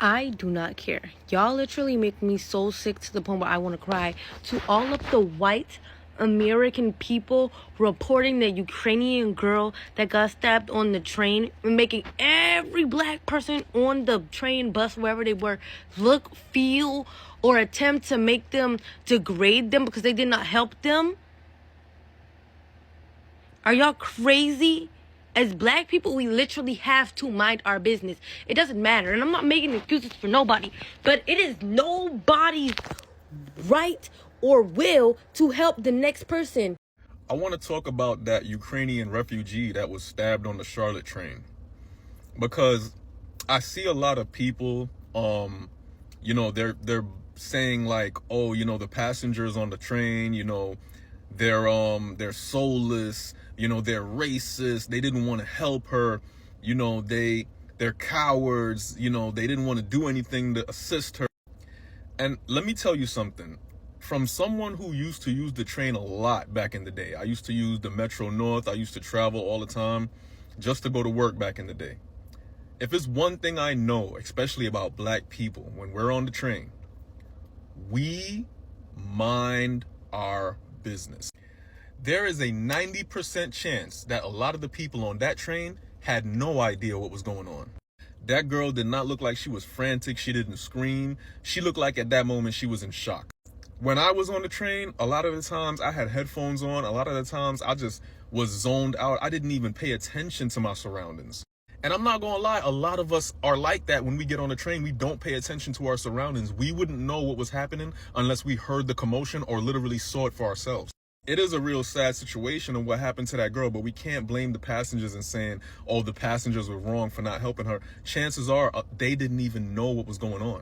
I do not care. Y'all literally make me so sick to the point where I want to cry. To all of the white American people reporting the Ukrainian girl that got stabbed on the train and making every black person on the train, bus, wherever they were, look, feel, or attempt to make them degrade them because they did not help them. Are y'all crazy? As black people, we literally have to mind our business. It doesn't matter. And I'm not making excuses for nobody. But it is nobody's right or will to help the next person. I want to talk about that Ukrainian refugee that was stabbed on the Charlotte train. Because I see a lot of people, they're saying like, oh, the passengers on the train, they're soulless, they're racist, they didn't want to help her, they're cowards, they didn't want to do anything to assist her. And let me tell you something. From someone who used to use the train a lot back in the day, I used to use the Metro North, I used to travel all the time just to go to work back in the day. If it's one thing I know, especially about black people, when we're on the train, we mind our business. There is a 90% chance that a lot of the people on that train had no idea what was going on. That girl did not look like she was frantic. She didn't scream. She looked like at that moment she was in shock. When I was on the train, a lot of the times I had headphones on. A lot of the times I just was zoned out. I didn't even pay attention to my surroundings. And I'm not gonna lie, a lot of us are like that when we get on the train. We don't pay attention to our surroundings. We wouldn't know what was happening unless we heard the commotion or literally saw it for ourselves. It is a real sad situation of what happened to that girl, but we can't blame the passengers and saying, oh, the passengers were wrong for not helping her. Chances are they didn't even know what was going on.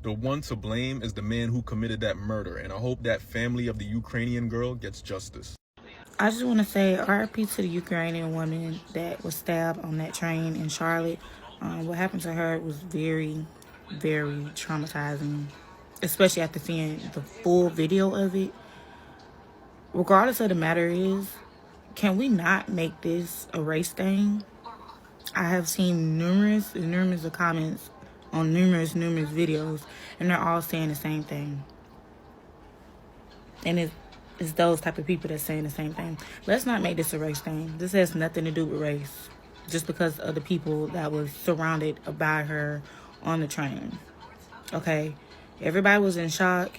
The one to blame is the man who committed that murder, and I hope that family of the Ukrainian girl gets justice. I just want to say RIP to the Ukrainian woman that was stabbed on that train in Charlotte. What happened to her was very, very traumatizing, especially after seeing the full video of it. Regardless of the matter is, can we not make this a race thing? I have seen numerous of comments on numerous videos, and they're all saying the same thing. And it's those type of people that's saying the same thing. Let's not make this a race thing. This has nothing to do with race. Just because of the people that was surrounded by her on the train. Okay? Everybody was in shock,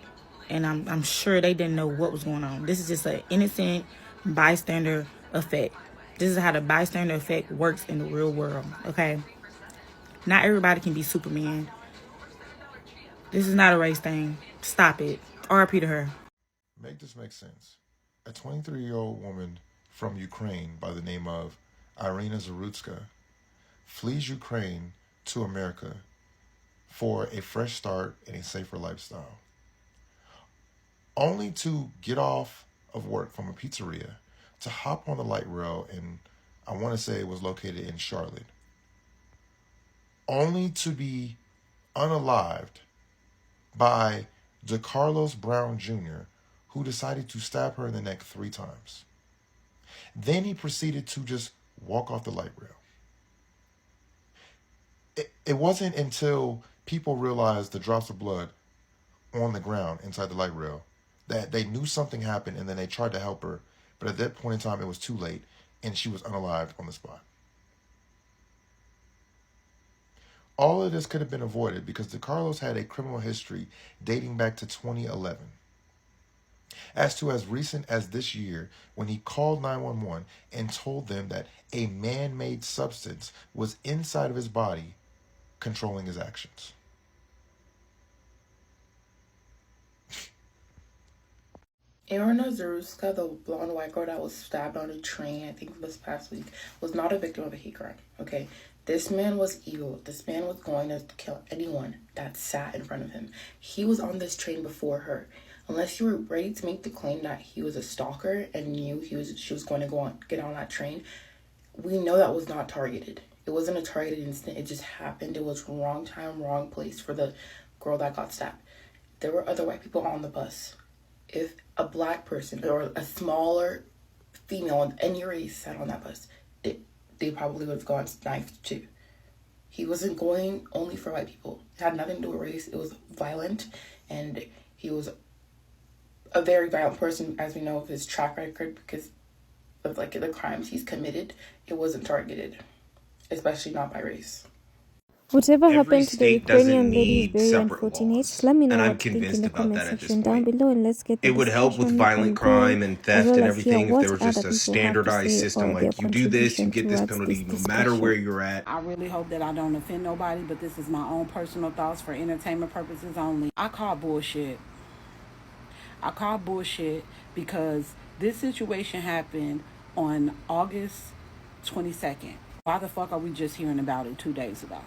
and I'm sure they didn't know what was going on. This is just an innocent bystander effect. This is how the bystander effect works in the real world. Okay? Not everybody can be Superman. This is not a race thing. Stop it. RIP to her. Make this make sense. A 23-year-old woman from Ukraine by the name of Irina Zarutska flees Ukraine to America for a fresh start and a safer lifestyle, only to get off of work from a pizzeria to hop on the light rail, and I want to say it was located in Charlotte, only to be unalived by DeCarlos Brown Jr., who decided to stab her in the neck 3 times. Then he proceeded to just walk off the light rail. It wasn't until people realized the drops of blood on the ground inside the light rail that they knew something happened, and then they tried to help her. But at that point in time, it was too late, and she was unalived on the spot. All of this could have been avoided because DeCarlos had a criminal history dating back to 2011. As recent as this year, when he called 911 and told them that a man-made substance was inside of his body, controlling his actions. Irina Zarutska, the blonde white girl that was stabbed on a train, I think this past week, was not a victim of a hate crime, okay? This man was evil. This man was going to kill anyone that sat in front of him. He was on this train before her. Unless you were ready to make the claim that he was a stalker and knew she was going to get on that train, we know that was not targeted. It wasn't a targeted incident. It just happened. It was wrong time, wrong place for the girl that got stabbed. There were other white people on the bus. If a black person or a smaller female of any race sat on that bus, they probably would have gone knifed too. He wasn't going only for white people. It had nothing to do with race. It was violent, and he was a very violent person, as we know of his track record, because of like the crimes he's committed. It wasn't targeted, especially not by race. Whatever Every happened to the state doesn't Ukrainian lady is need very separate unfortunate. laws, Let me know and I'm what you think in convinced the about comment that at this section down point. below, and let's get the It would help with discussion violent going, crime and as theft well and as hear everything if what there was other just a people have to standardized say system or their like you do this, you contribution get this towards penalty this no matter where discussion. you're at. I really hope that I don't offend nobody, but this is my own personal thoughts for entertainment purposes only. I call bullshit. I call bullshit because this situation happened on August 22nd. Why the fuck are we just hearing about it 2 days ago?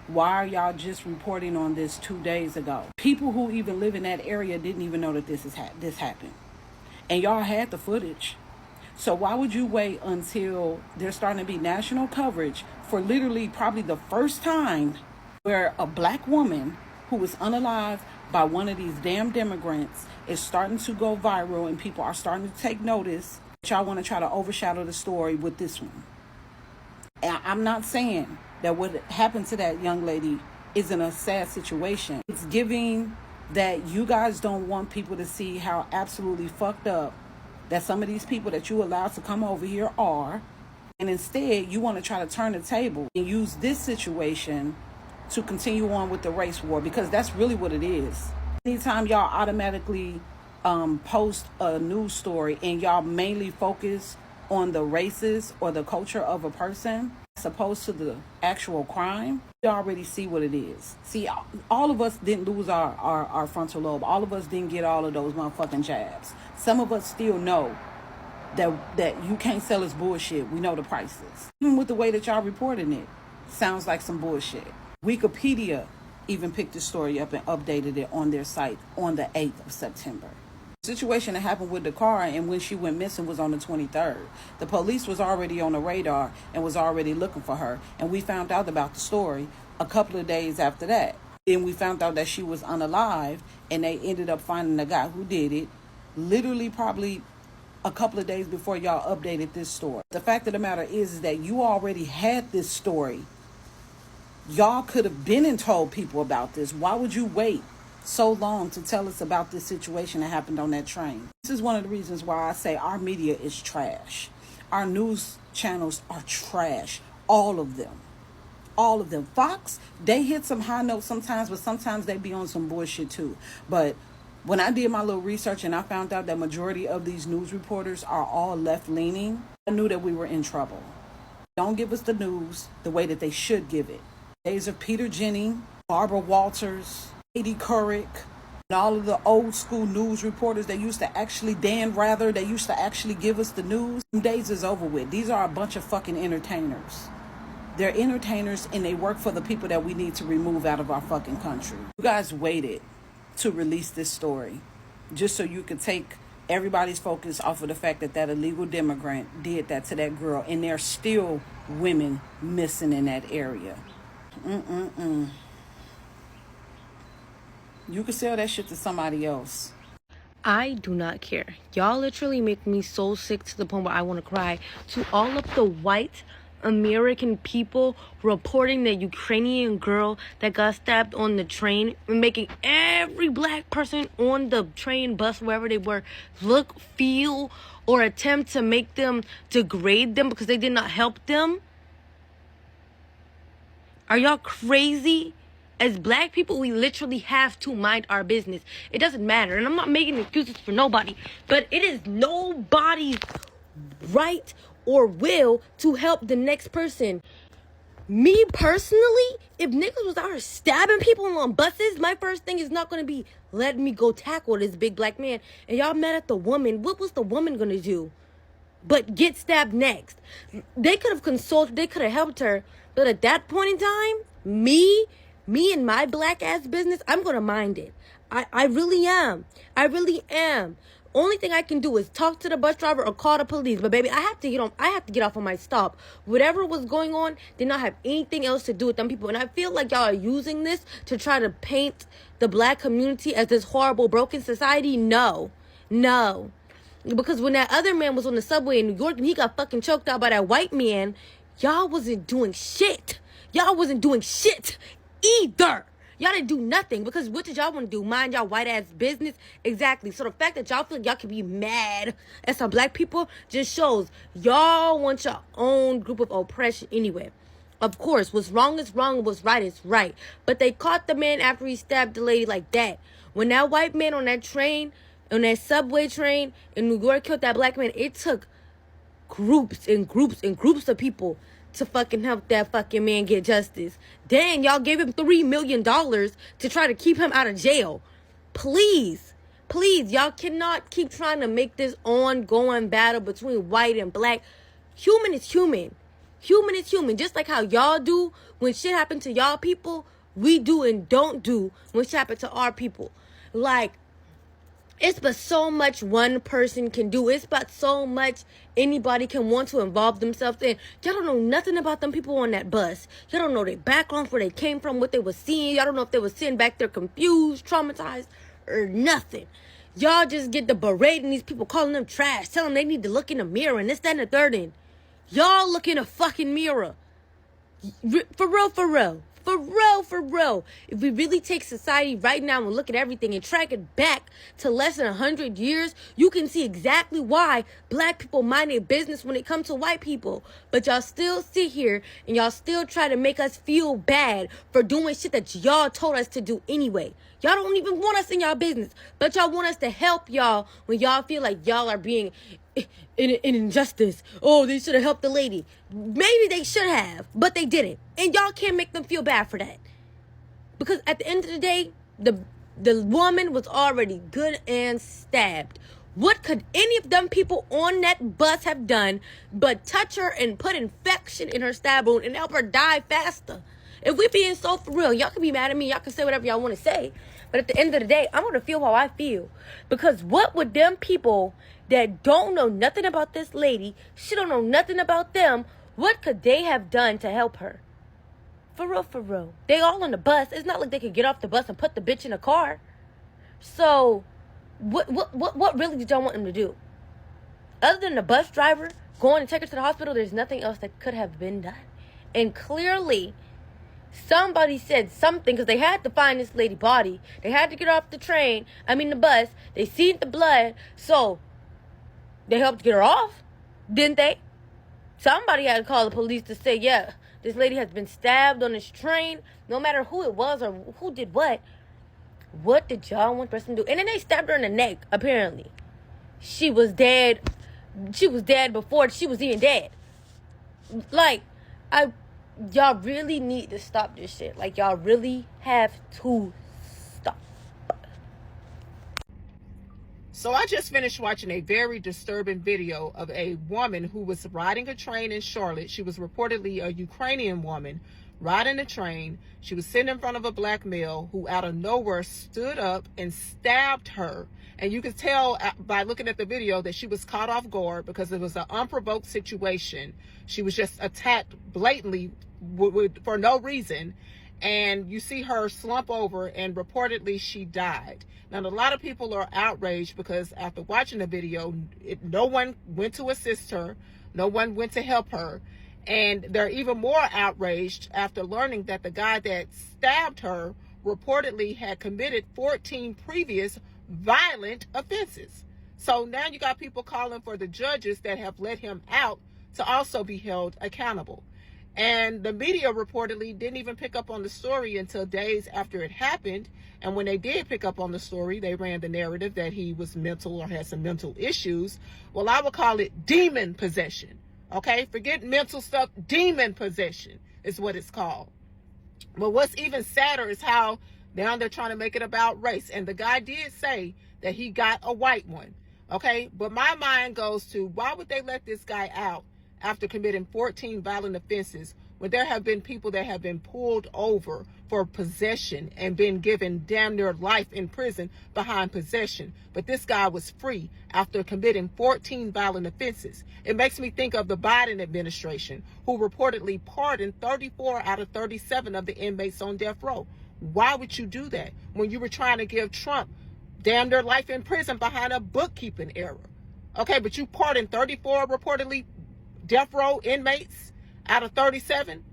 Why are y'all just reporting on this 2 days ago? People who even live in that area didn't even know that this happened. And y'all had the footage. So why would you wait until there's starting to be national coverage for literally probably the first time where a black woman who was unalived by one of these damn immigrants is starting to go viral and people are starting to take notice? Y'all want to try to overshadow the story with this one. And I'm not saying that what happened to that young lady isn't a sad situation. It's giving that you guys don't want people to see how absolutely fucked up that some of these people that you allowed to come over here are. And instead, you want to try to turn the table and use this situation to continue on with the race war, because that's really what it is. Anytime y'all automatically post a news story and y'all mainly focus on the races or the culture of a person as opposed to the actual crime, you already see what it is. See, all of us didn't lose our frontal lobe. All of us didn't get all of those motherfucking jabs. Some of us still know that you can't sell us bullshit. We know the prices. Even with the way that y'all reporting it, sounds like some bullshit. Wikipedia even picked the story up and updated it on their site on the 8th of September. The situation that happened with the car and when she went missing was on the 23rd. The police was already on the radar and was already looking for her. And we found out about the story a couple of days after that. Then we found out that she was unalived, and they ended up finding the guy who did it literally probably a couple of days before y'all updated this story. The fact of the matter is that you already had this story. Y'all could have been and told people about this. Why would you wait so long to tell us about this situation that happened on that train? This is one of the reasons why I say our media is trash. Our news channels are trash. All of them. All of them. Fox, they hit some high notes sometimes, but sometimes they be on some bullshit too. But when I did my little research and I found out that majority of these news reporters are all left-leaning, I knew that we were in trouble. Don't give us the news the way that they should give it. Days of Peter Jennings, Barbara Walters, Katie Couric, and all of the old school news reporters that used to actually, Dan Rather, that used to actually give us the news. Them days is over with. These are a bunch of fucking entertainers. They're entertainers and they work for the people that we need to remove out of our fucking country. You guys waited to release this story just so you could take everybody's focus off of the fact that that illegal immigrant did that to that girl, and there's still women missing in that area. You could sell that shit to somebody else. I do not care. Y'all literally make me so sick to the point where I want to cry. To all of the white American people reporting that Ukrainian girl that got stabbed on the train and making every black person on the train, bus, wherever they were, look, feel, or attempt to make them degrade them because they did not help them. Are y'all crazy? As black people, we literally have to mind our business. It doesn't matter. And I'm not making excuses for nobody. But it is nobody's right or will to help the next person. Me personally, if niggas was out here stabbing people on buses, my first thing is not going to be, let me go tackle this big black man. And y'all mad at the woman. What was the woman going to do but get stabbed next? They could have consulted. They could have helped her. But at that point in time, me and my black ass business, I'm going to mind it. I really am. I really am. Only thing I can do is talk to the bus driver or call the police. But baby, I have to get off on my stop. Whatever was going on did not have anything else to do with them people. And I feel like y'all are using this to try to paint the black community as this horrible, broken society. No. Because when that other man was on the subway in New York and he got fucking choked out by that white man, y'all wasn't doing shit. y'all wasn't doing shit either. Y'all didn't do nothing, because what did y'all want to do? Mind y'all white ass business? Exactly. So the fact that y'all feel like y'all can be mad at some black people just shows y'all want your own group of oppression anyway. Of course, what's wrong is wrong, what's right is right. But they caught the man after he stabbed the lady like that. When that white man on that train, on that subway train in New York killed that black man, it took groups and groups and groups of people to fucking help that fucking man get justice. Dang, y'all gave him $3 million to try to keep him out of jail. Please, y'all cannot keep trying to make this ongoing battle between white and black. Human is human. Human is human. Just like how y'all do when shit happen to y'all people, we do and don't do when shit happen to our people. Like, it's but so much one person can do. It's but so much anybody can want to involve themselves in. Y'all don't know nothing about them people on that bus. Y'all don't know their background, where they came from, what they were seeing. Y'all don't know if they were sitting back there confused, traumatized, or nothing. Y'all just get the berating these people, calling them trash, telling them they need to look in the mirror and this, that, and the third. And y'all look in a fucking mirror. For real. If we really take society right now and look at everything and track it back to less than 100 years, you can see exactly why black people mind their business when it comes to white people. But y'all still sit here and y'all still try to make us feel bad for doing shit that y'all told us to do anyway. Y'all don't even want us in y'all business, but y'all want us to help y'all when y'all feel like y'all are being in injustice. Oh, they should have helped the lady. Maybe they should have, but they didn't. And y'all can't make them feel bad for that. Because at the end of the day, the woman was already good and stabbed. What could any of them people on that bus have done but touch her and put infection in her stab wound and help her die faster? If we being so for real, y'all can be mad at me. Y'all can say whatever y'all want to say. But at the end of the day, I'm going to feel how I feel. Because what would them people that don't know nothing about this lady, she don't know nothing about them, what could they have done to help her? For real. They all on the bus. It's not like they could get off the bus and put the bitch in a car. So, what really did y'all want them to do? Other than the bus driver going to take her to the hospital, there's nothing else that could have been done. And clearly, somebody said something, because they had to find this lady's body. They had to get off the bus. They seen the blood. So, they helped get her off, didn't they? Somebody had to call the police to say, yeah, this lady has been stabbed on this train. No matter who it was or who did what. What did y'all want the person to do? And then they stabbed her in the neck, apparently. She was dead. She was dead before she was even dead. Like, y'all really need to stop this shit. Like, y'all really have to stop. So I just finished watching a very disturbing video of a woman who was riding a train in Charlotte. She was reportedly a Ukrainian woman riding a train. She was sitting in front of a black male who out of nowhere stood up and stabbed her. And you can tell by looking at the video that she was caught off guard because it was an unprovoked situation. She was just attacked blatantly for no reason. And you see her slump over, and reportedly she died. Now, a lot of people are outraged because after watching the video, no one went to assist her. No one went to help her. And they're even more outraged after learning that the guy that stabbed her reportedly had committed 14 previous violent offenses. So now you got people calling for the judges that have let him out to also be held accountable. And the media reportedly didn't even pick up on the story until days after it happened. And when they did pick up on the story, they ran the narrative that he was mental or had some mental issues. Well, I would call it demon possession. Okay, forget mental stuff. Demon possession is what it's called. But what's even sadder is how now they're trying to make it about race. And the guy did say that he got a white one. Okay, but my mind goes to, why would they let this guy out after committing 14 violent offenses when there have been people that have been pulled over for possession and been given damn near life in prison behind possession? But this guy was free after committing 14 violent offenses. It makes me think of the Biden administration, who reportedly pardoned 34 out of 37 of the inmates on death row. Why would you do that when you were trying to give Trump damn near life in prison behind a bookkeeping error? Okay, but you pardoned 34 reportedly death row inmates out of 37.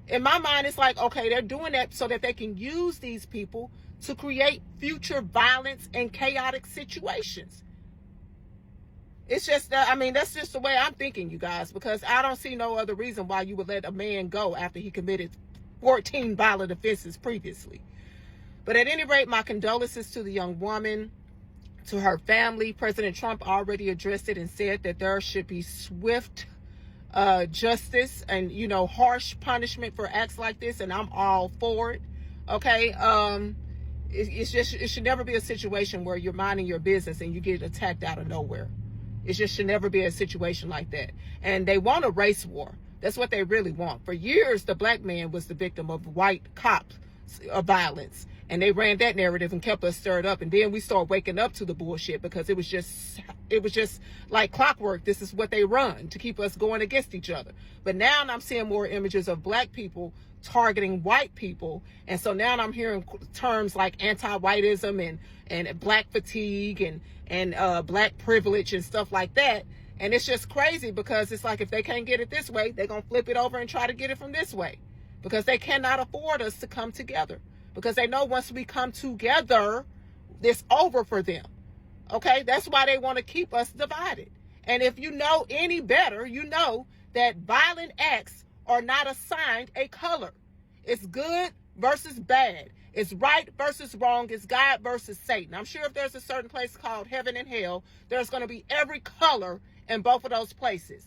In my mind, it's like, okay, they're doing that so that they can use these people to create future violence and chaotic situations. It's just that, I mean, that's just the way I'm thinking, you guys, because I don't see no other reason why you would let a man go after he committed 14 violent offenses previously. But at any rate, my condolences to the young woman, to her family. President Trump already addressed it and said that there should be swift justice and, you know, harsh punishment for acts like this, and I'm all for it. Okay, it should never be a situation where you're minding your business and you get attacked out of nowhere. It just should never be a situation like that. And they want a race war. That's what they really want. For years, the black man was the victim of white cops violence, and they ran that narrative and kept us stirred up. And then we started waking up to the bullshit because it was just like clockwork. This is what they run to keep us going against each other. But now I'm seeing more images of black people targeting white people, and so now I'm hearing terms like anti-whiteism and black fatigue and black privilege and stuff like that. And it's just crazy because it's like, if they can't get it this way, they're gonna flip it over and try to get it from this way, because they cannot afford us to come together, because they know once we come together, it's over for them. Okay, that's why they want to keep us divided. And if you know any better, you know that violent acts are not assigned a color. It's good versus bad. It's right versus wrong. It's God versus Satan. I'm sure if there's a certain place called heaven and hell, there's going to be every color in both of those places.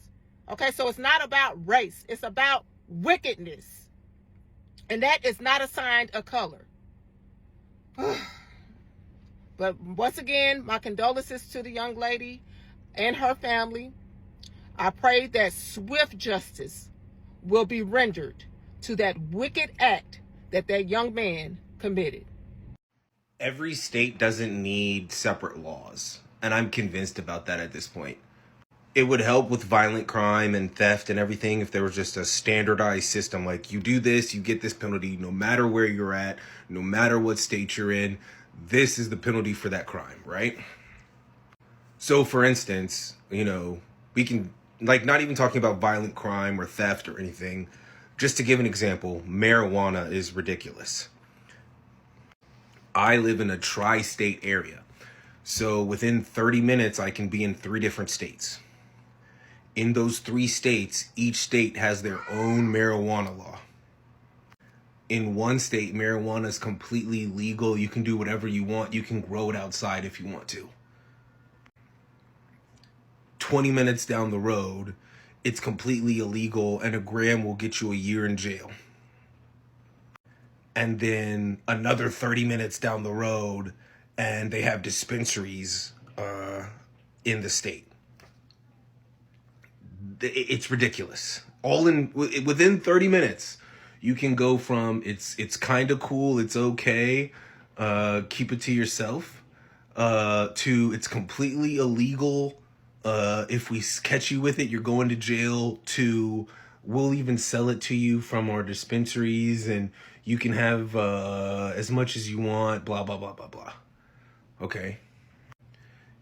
Okay, so it's not about race. It's about wickedness. And that is not assigned a color. But once again, my condolences to the young lady and her family. I pray that swift justice will be rendered to that wicked act that young man committed. Every state doesn't need separate laws, and I'm convinced about that at this point. It would help with violent crime and theft and everything if there was just a standardized system, like you do this, you get this penalty, no matter where you're at, no matter what state you're in, this is the penalty for that crime, right? So for instance, you know, we can, like, not even talking about violent crime or theft or anything, just to give an example, marijuana is ridiculous. I live in a tri-state area, so within 30 minutes I can be in 3 different states. In those 3 states, each state has their own marijuana law. In one state, marijuana is completely legal. You can do whatever you want. You can grow it outside if you want to. 20 minutes down the road, it's completely illegal, and a gram will get you a year in jail. And then another 30 minutes down the road, and they have dispensaries in the state. It's ridiculous. Within 30 minutes, you can go from it's kind of cool, it's okay, keep it to yourself, to it's completely illegal. If we catch you with it, you're going to jail, to we'll even sell it to you from our dispensaries and you can have as much as you want, blah, blah, blah, blah, blah. Okay.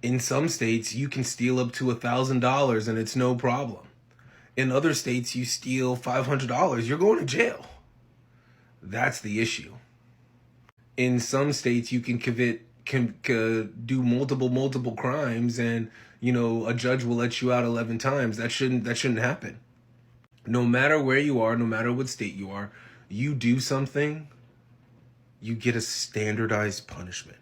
In some states, you can steal up to $1,000 and it's no problem. In other states, you steal $500, you're going to jail. That's the issue. In some states, you can do multiple crimes, and you know a judge will let you out 11 times. That shouldn't happen. No matter where you are, no matter what state you are, you do something, you get a standardized punishment.